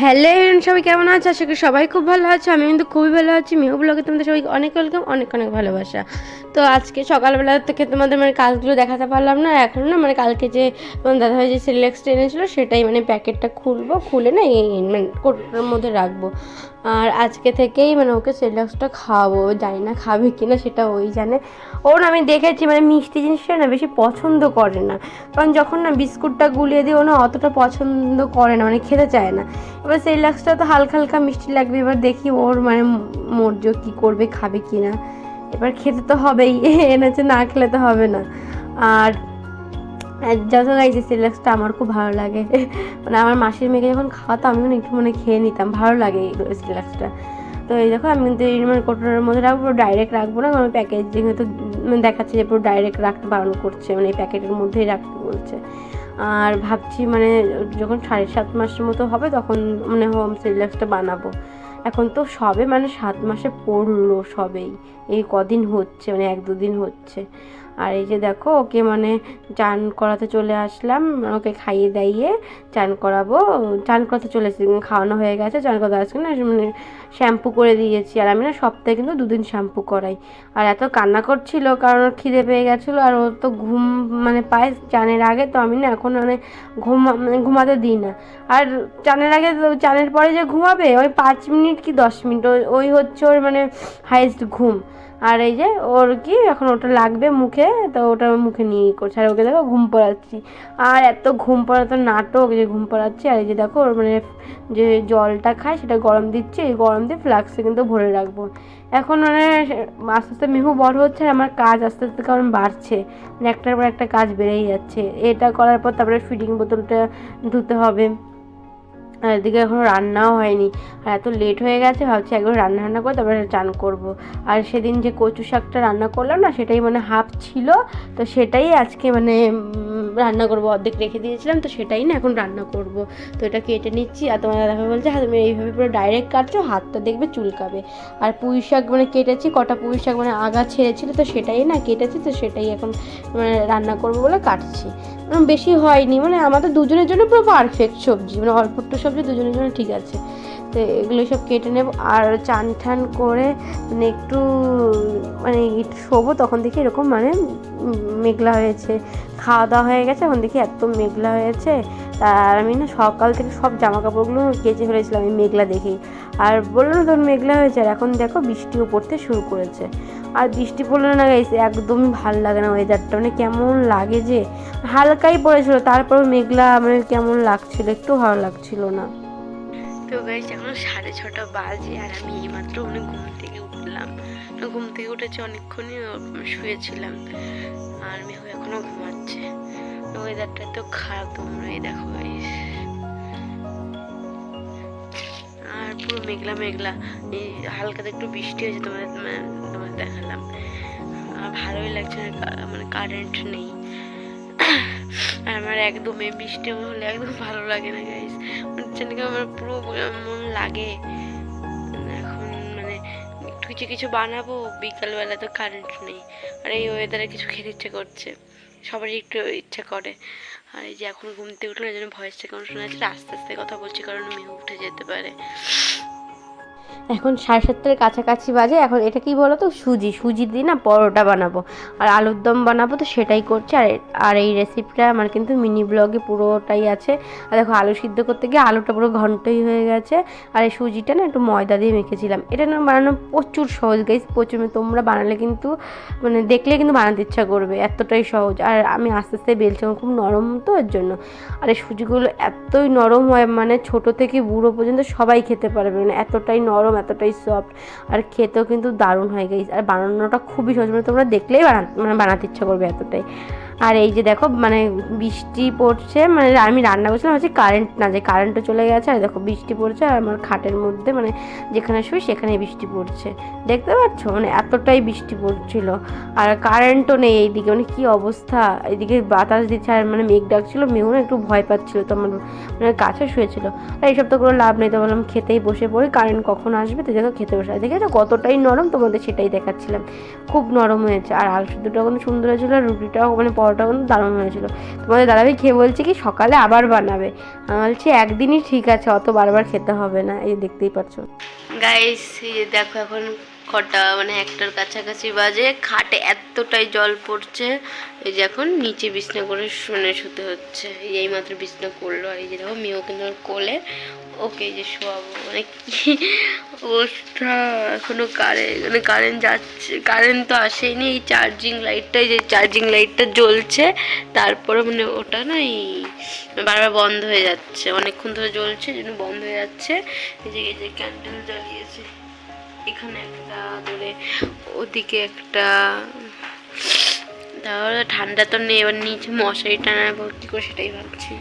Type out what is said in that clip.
Hello everyone, সবাই কেমন আছে? আশা করি সবাই খুব ভালো আছে। আমি কিন্তু খুবই ভালো আছি। মিহু ব্লগে তোমাদের সবাইকে অনেক ওয়েলকাম, অনেক অনেক ভালোবাসা। তো আজকে সকালবেলা থেকে তোমাদের কাজগুলো দেখাতে পারলাম না এখন না, কালকে যে দাদাভাই যে সিরিয়াক্সটা এনেছিলো সেটাই প্যাকেটটা খুলবো, খুলে না এই কোটোটার মধ্যে রাখবো। আর আজকে থেকেই ওকে সিরিয়াক্সটা খাওয়াবো। জানি না খাবে কিনা, সেটা ওই জানে। ওর আমি দেখেছি মিষ্টি জিনিসটা না বেশি পছন্দ করে না, কারণ যখন না বিস্কুটটা গুলিয়ে দিই ও না অতটা পছন্দ করে না, খেতে চায় না। এবার সিরিয়াক্সটা তো হালকা হালকা মিষ্টি লাগবে, এবার দেখি ওর মর্য কী করবে, খাবে কি না। এবার খেতে তো হবেই, এনেছে, না খেলে তো হবে না। আর যত গাইছে সিরিয়াক্সটা আমার খুব ভালো লাগে, আমার মাসির মেয়েকে যখন খাওয়াতো আমি একটু খেয়ে নিতাম, ভালো লাগে এই সিরিয়াক্সটা। তো এই দেখো আমি কিন্তু কোটোর মধ্যে রাখবো, ডাইরেক্ট রাখবো না, কারণ প্যাকেজ যেহেতু দেখাচ্ছে যে পুরো ডাইরেক্ট রাখতে বারণ করছে, এই প্যাকেটের মধ্যেই রাখতে বলছে। আর ভাবছি যখন 7.5 মাসের মতো হবে তখন হোম সিরিয়াক্সটা বানাবো। এখন তো সবে 7 মাসে পড়লো সবেই, এই কদিন হচ্ছে 1-2 দিন হচ্ছে। আর এই যে দেখো ওকে চান করাতে চলে আসলাম, ওকে খাইয়ে দাইয়ে চান করাবো। চান করাতে চলে এসেছি, খাওয়ানো হয়ে গেছে, চান করাতে আসছে না, শ্যাম্পু করে দিয়েছি। আর আমি না সপ্তাহে কিন্তু 2 দিন শ্যাম্পু করাই। আর এত কান্না করছিল কারণ ওর খিদে পেয়ে গেছিলো, আর ও তো ঘুম পায় চানের আগে, তো আমি না এখন ঘুমাতে দিই না। আর চানের আগে, চানের পরে যে ঘুমাবে ওই 5 মিনিট কি 10 মিনিট, ওই হচ্ছে ওর হাইয়েস্ট ঘুম। আর এই যে ওর কি এখন ওটা লাগবে মুখে, তো ওটা মুখে নিয়ে করছে। আর ওকে দেখো ঘুম পড়াচ্ছি, আর এত ঘুম পড়াতো নাটক যে ঘুম পড়াচ্ছি। আর এই যে দেখো ওর যে জলটা খায় সেটা গরম দিচ্ছি, এই গরম দিয়ে ফ্লাক্সে কিন্তু ভরে রাখবো। এখন আস্তে আস্তে মিহু বড় হচ্ছে, আর আমার কাজ আস্তে আস্তে কারণ বাড়ছে, একটার পর একটা কাজ বেড়েই যাচ্ছে। এটা করার পর তারপরে ফিডিং বোতলটা ধুতে হবে, আর এদিকে এখনও রান্নাও হয়নি। আর এত লেট হয়ে গেছে, ভাবছি একবার রান্না করে তারপরে চান করব। আর সেদিন যে কচু শাকটা রান্না করলাম না, সেটাই হাফ ছিল, তো সেটাই আজকে রান্না করব। অর্ধেক রেখে দিয়েছিলাম, তো সেটাই না এখন রান্না করব। তো এটা কেটে নিচ্ছি। আর তোমার দাদা বলছে হ্যাঁ তুমি এইভাবে পুরো ডাইরেক্ট কাটছো, হাতটা দেখবে চুলকাবে। আর পুঁই শাক কেটেছি, কটা পুঁই শাক আগা ছেড়েছিল, তো সেটাই না কেটেছি, তো সেটাই এখন রান্না করবো বলে কাটছি। বেশি হয়নি, আমাদের দুজনের জন্য পুরো পারফেক্ট সবজি, অল্প একটু সবজি দুজনের জন্য ঠিক আছে। তো এগুলো সব কেটে নেব। আর চান ঠান করে একটু শোবো, তখন দেখি এরকম মেঘলা হয়েছে। খাওয়া দাওয়া হয়ে গেছে, এখন দেখি এত মেঘলা হয়েছে। আর আমি না সকাল থেকে সব জামা কাপড়গুলো কেচে ফেলেছিলাম এই মেঘলা দেখেই। আর বললো না তোর মেঘলা হয়েছে, আর এখন দেখো বৃষ্টিও পড়তে শুরু করেছে। আর বৃষ্টি পড়লে না গাইছে একদমই ভাল লাগে না ওয়েদারটা, কেমন লাগে যে, হালকাই পড়েছিল তারপর মেঘলা, কেমন লাগছিল, একটু ভালো লাগছিল না। তো গাইস এখন 6:30 বাজে, আর আমি এইমাত্র ঘুম থেকে উঠলাম। ঘুম থেকে উঠেছি, অনেকক্ষণই শুয়েছিলাম, আর মেহু এখনো ঘুমাচ্ছে। ওয়েদারটা তো খারাপ, তোমরা এই দেখো গাইস, আর পুরো মেঘলা মেঘলা, এই হালকা একটু বৃষ্টি হয়েছে, তোমাদের দেখালাম। ভালোই লাগছে না, কারেন্ট নেই। আর আমার একদমই বৃষ্টি হলে একদম ভালো লাগে না গাইস, আমার পুরো মন লাগে। এখন একটু কিছু কিছু বানাবো, বিকালবেলা তো কারেন্ট নেই, আর এই ওয়েদারে কিছু খেতে ইচ্ছে করছে, সবারই একটু ইচ্ছা করে। আর এই যে এখন ঘুম থেকে উঠলে এই জন্য ভয়েসটা কেমন শোনা যাচ্ছে, আস্তে আস্তে কথা বলছি কারণ মেয়ে উঠে যেতে পারে। এখন 7:30 কাছাকাছি বাজে। এখন এটা কি বলো তো, সুজি দিয়ে না পরোটা বানাবো আর আলুর দম বানাবো, তো সেটাই করছি। আর এই রেসিপিটা আমার কিন্তু মিনি ব্লগে পুরোটাই আছে। আর দেখো আলু সিদ্ধ করতে গিয়ে আলুটা পুরো ঘন্টই হয়ে গেছে। আর এই সুজিটা না একটু ময়দা দিয়ে মেখেছিলাম। এটা না বানানো প্রচুর সহজ গাইস, প্রচুর, তোমরা বানালে কিন্তু দেখলে কিন্তু বানাতে ইচ্ছা করবে, এতটাই সহজ। আর আমি আস্তে আস্তে বেলছি, খুব নরম তো এর জন্য। আর এই সুজিগুলো এতই নরম হয়, ছোট থেকে বুড়ো পর্যন্ত সবাই খেতে পারবে, এতটাই নরম, এতটাই সফট, আর খেতেও কিন্তু দারুণ হয় গাইস। আর বানানোটা খুবই সহজ, তোমরা দেখলেই বানাতে ইচ্ছা করবে এতটাই। আর এই যে দেখো বৃষ্টি পড়ছে, আমি রান্না করছিলাম, হচ্ছে কারেন্ট না যায়, কারেন্টও চলে গেছে। আর দেখো বৃষ্টি পড়ছে, আর আমার খাটের মধ্যে যেখানে শুই সেখানে বৃষ্টি পড়ছে, দেখতে পাচ্ছ, এতটাই বৃষ্টি পড়ছিল। আর কারেন্টও নেই এইদিকে, কি অবস্থা। এইদিকে বাতাস দিচ্ছে, আর মেঘ ডাকছিল, মেঘ না একটু ভয় পাচ্ছিল, তো আমার কাছে শুয়েছিল। আর এইসব তো কোনো লাভ নেই, তো বললাম খেতেই বসে পড়ি, কারেন্ট কখন আসবে, তো দেখো খেতে বসে দেখেছো কতটাই নরম, তোমাদের সেটাই দেখাচ্ছিলাম, খুব নরম হয়েছে। আর আলু সিদ্ধটাও কিন্তু সুন্দর হয়েছিল, আর রুটিটাও পরোটা কিন্তু দারুণ হয়েছিল। তোমাদের দাদাভাই খেয়ে বলছে কি সকালে আবার বানাবে। আমি বলছি একদিনই ঠিক আছে, অত বারবার খেতে হবে না। এই দেখতেই পাচ্ছ গাইস, এই যে দেখো এখন কটা মানে 1টার কাছাকাছি বাজে, খাটে এতটাই জল পড়ছে। এই যে এখন নিচে বিছনা করে শুতে হচ্ছে। এই মাত্র বিছনা করলো। আর এই যে দেখো মেয়েও কিন্তু কোলে, ওকে যে শোয়াবো। মানে কি অবস্থা, এখনো কারেন্ট যাচ্ছে, কারেন্ট তো আসেনি। এই চার্জিং লাইটটাই, যে চার্জিং লাইটটা জ্বলছে, তারপরে মানে ওটা না এই বারবার বন্ধ হয়ে যাচ্ছে, অনেকক্ষণ ধরে জ্বলছে যেন বন্ধ হয়ে যাচ্ছে। এই যে ক্যান্ডেল জ্বালিয়েছে, এখানে একটা ধরে, ওদিকে একটা। তাহলে ঠান্ডা তো নেই, এবার নিচে মশারি টানাবো কি করে সেটাই ভাবছি।